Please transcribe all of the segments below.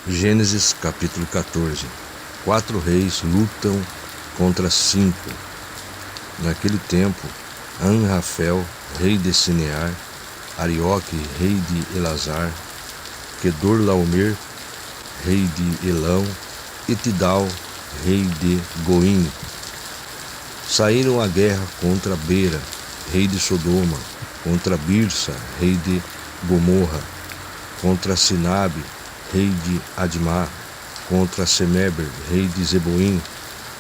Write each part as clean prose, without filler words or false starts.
Gênesis capítulo 14. 4 reis lutam contra 5. Naquele tempo, Anrafel, rei de Sinear, Arioque, rei de Elazar, Quedorlaomer, rei de Elão, e Tidal, rei de Goim, saíram à guerra contra Bera, rei de Sodoma, contra Birsa, rei de Gomorra, contra Sinabe, rei de Admá, contra Semeber, rei de Zeboim,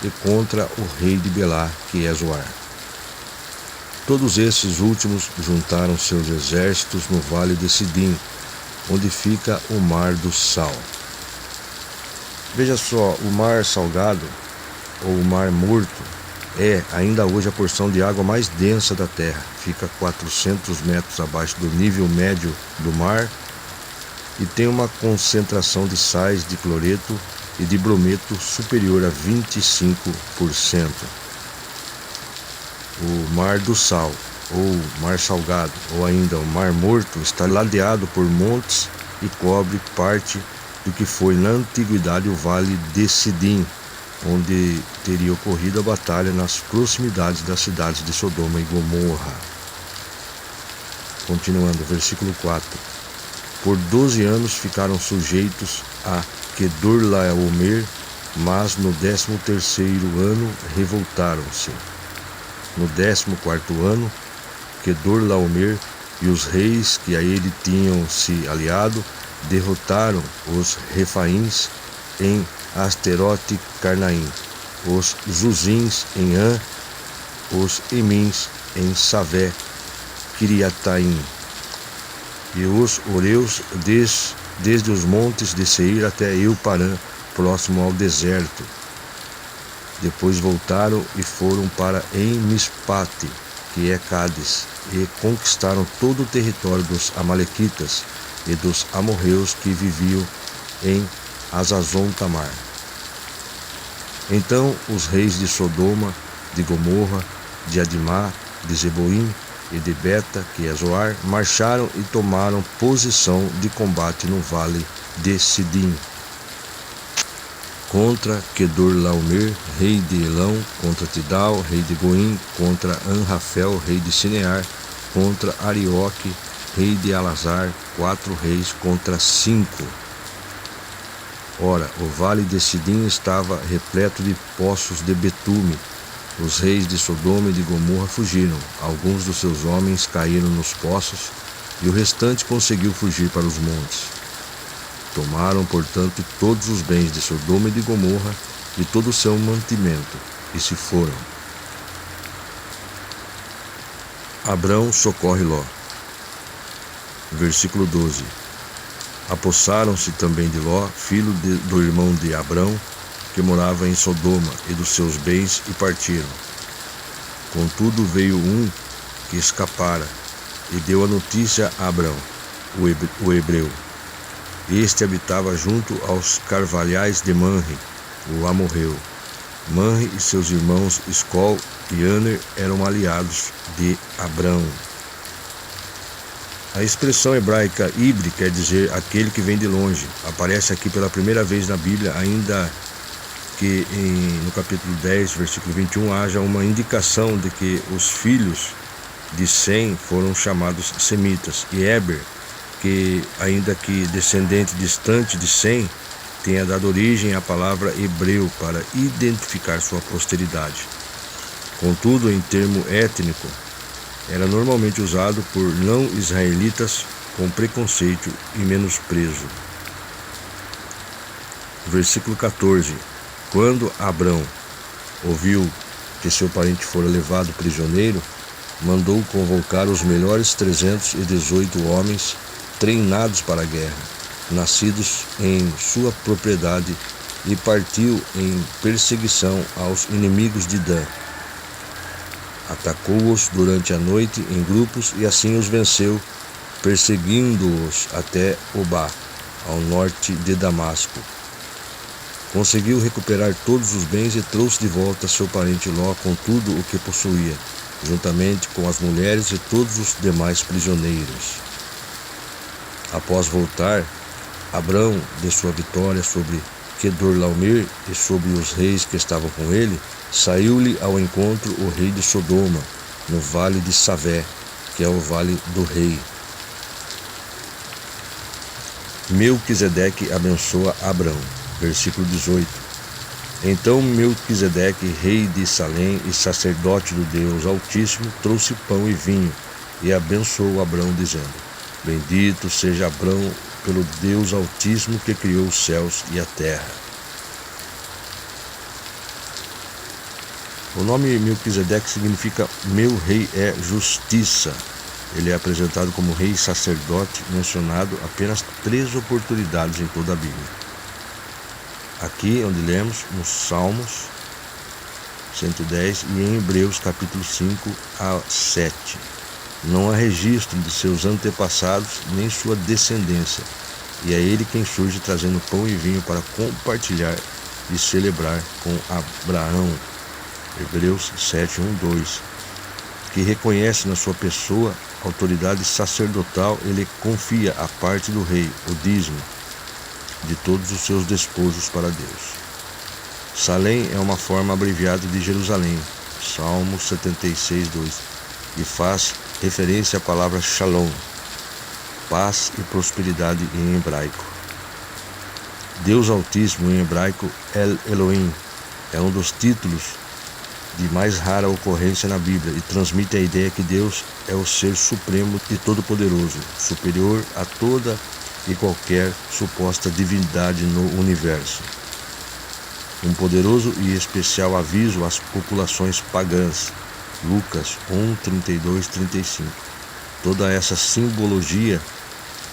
e contra o rei de Belá, que é Zoar. Todos esses últimos juntaram seus exércitos no vale de Sidim, onde fica o Mar do Sal. Veja só, o Mar Salgado, ou o Mar Morto, é ainda hoje a porção de água mais densa da terra. Fica 400 metros abaixo do nível médio do mar e tem uma concentração de sais de cloreto e de brometo superior a 25%. O Mar do Sal, ou Mar Salgado, ou ainda o Mar Morto, está ladeado por montes e cobre parte do que foi na antiguidade o Vale de Sidim, onde teria ocorrido a batalha nas proximidades das cidades de Sodoma e Gomorra. Continuando, versículo 4. Por 12 anos ficaram sujeitos a Quedorlaomer, mas no 13º ano revoltaram-se. No 14º ano, Quedorlaomer e os reis que a ele tinham se aliado derrotaram os Refaíns em Asterote Carnaim, os Zuzins em An, os Emins em Savé, Kiriataim, e os Oreus desde os montes de Seir até Euparã, próximo ao deserto. Depois voltaram e foram para Mispate, que é Cádiz, e conquistaram todo o território dos Amalequitas e dos amorreus que viviam em Azazon Tamar. Então os reis de Sodoma, de Gomorra, de Admá, de Zeboim e de Beta, que é Zoar, marcharam e tomaram posição de combate no vale de Sidim, contra Quedorlaomer, rei de Elão, contra Tidal, rei de Goim, contra Anrafel, rei de Sinear, contra Arioque, rei de Elazar, 4 reis contra 5. Ora, o vale de Sidim estava repleto de poços de betume. Os reis de Sodoma e de Gomorra fugiram. Alguns dos seus homens caíram nos poços, e o restante conseguiu fugir para os montes. Tomaram, portanto, todos os bens de Sodoma e de Gomorra e todo o seu mantimento, e se foram. Abrão socorre Ló. Versículo 12. Apossaram-se também de Ló, filho do irmão de Abrão, que morava em Sodoma, e dos seus bens, e partiram. Contudo veio um que escapara, e deu a notícia a Abrão, o hebreu. Este habitava junto aos carvalhais de Manre, o amorreu. Manre e seus irmãos Escol e Aner eram aliados de Abrão. A expressão hebraica Ibre quer dizer aquele que vem de longe. Aparece aqui pela primeira vez na Bíblia, ainda que no capítulo 10, versículo 21, haja uma indicação de que os filhos de Sem foram chamados semitas, e Eber, que ainda que descendente distante de Sem, tenha dado origem à palavra hebreu para identificar sua posteridade. Contudo, em termo étnico, era normalmente usado por não-israelitas com preconceito e menosprezo. Versículo 14. Quando Abrão ouviu que seu parente fora levado prisioneiro, mandou convocar os melhores 318 homens treinados para a guerra, nascidos em sua propriedade, e partiu em perseguição aos inimigos de Dan. Atacou-os durante a noite em grupos e assim os venceu, perseguindo-os até Obá, ao norte de Damasco. Conseguiu recuperar todos os bens e trouxe de volta seu parente Ló com tudo o que possuía, juntamente com as mulheres e todos os demais prisioneiros. Após voltar, Abrão, de sua vitória sobre Quedorlaomer e sobre os reis que estavam com ele, saiu-lhe ao encontro o rei de Sodoma, no vale de Savé, que é o vale do rei. Melquisedeque abençoa Abrão. Versículo 18. Então Melquisedeque, rei de Salém e sacerdote do Deus Altíssimo, trouxe pão e vinho e abençoou Abrão, dizendo: Bendito seja Abrão pelo Deus Altíssimo que criou os céus e a terra. O nome Melquisedeque significa meu rei é justiça. Ele é apresentado como rei sacerdote, mencionado apenas 3 oportunidades em toda a Bíblia. Aqui, onde lemos, nos Salmos 110 e em Hebreus capítulo 5 a 7. Não há registro de seus antepassados nem sua descendência, e é ele quem surge trazendo pão e vinho para compartilhar e celebrar com Abraão. Hebreus 7, 1, 2. Que reconhece na sua pessoa autoridade sacerdotal, ele confia a parte do rei, o dízimo, de todos os seus despojos para Deus. Salém é uma forma abreviada de Jerusalém, Salmo 76, 2, e faz referência à palavra shalom, paz e prosperidade em hebraico. Deus Altíssimo em hebraico, El Elohim, é um dos títulos de mais rara ocorrência na Bíblia e transmite a ideia que Deus é o ser supremo e todo-poderoso, superior a toda e qualquer suposta divindade no universo. Um poderoso e especial aviso às populações pagãs. Lucas 1, 32, 35. Toda essa simbologia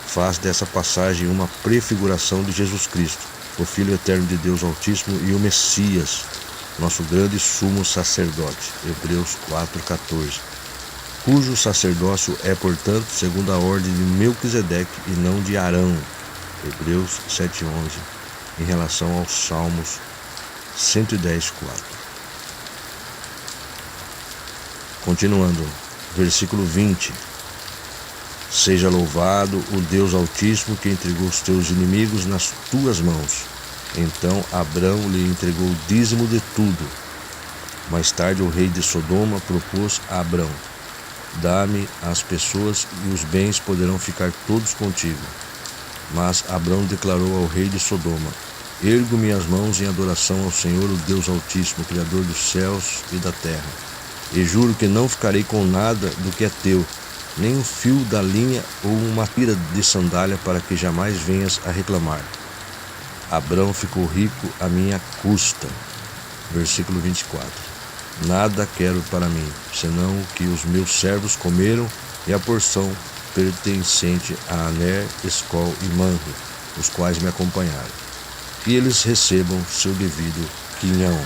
faz dessa passagem uma prefiguração de Jesus Cristo, o Filho eterno de Deus Altíssimo e o Messias, nosso grande sumo sacerdote, Hebreus 4,14, cujo sacerdócio é, portanto, segundo a ordem de Melquisedeque e não de Arão, Hebreus 7,11, em relação aos Salmos 110,4. Continuando, versículo 20. Seja louvado o Deus Altíssimo que entregou os teus inimigos nas tuas mãos. Então Abrão lhe entregou o dízimo de tudo. Mais tarde o rei de Sodoma propôs a Abrão: dá-me as pessoas e os bens poderão ficar todos contigo. Mas Abrão declarou ao rei de Sodoma: ergo minhas mãos em adoração ao Senhor, o Deus Altíssimo, Criador dos céus e da terra, e juro que não ficarei com nada do que é teu, nem um fio da linha ou uma tira de sandália, para que jamais venhas a reclamar. Abrão ficou rico à minha custa. Versículo 24. Nada quero para mim, senão o que os meus servos comeram e a porção pertencente a Aner, Escol e Manre, os quais me acompanharam. Que eles recebam seu devido quinhão.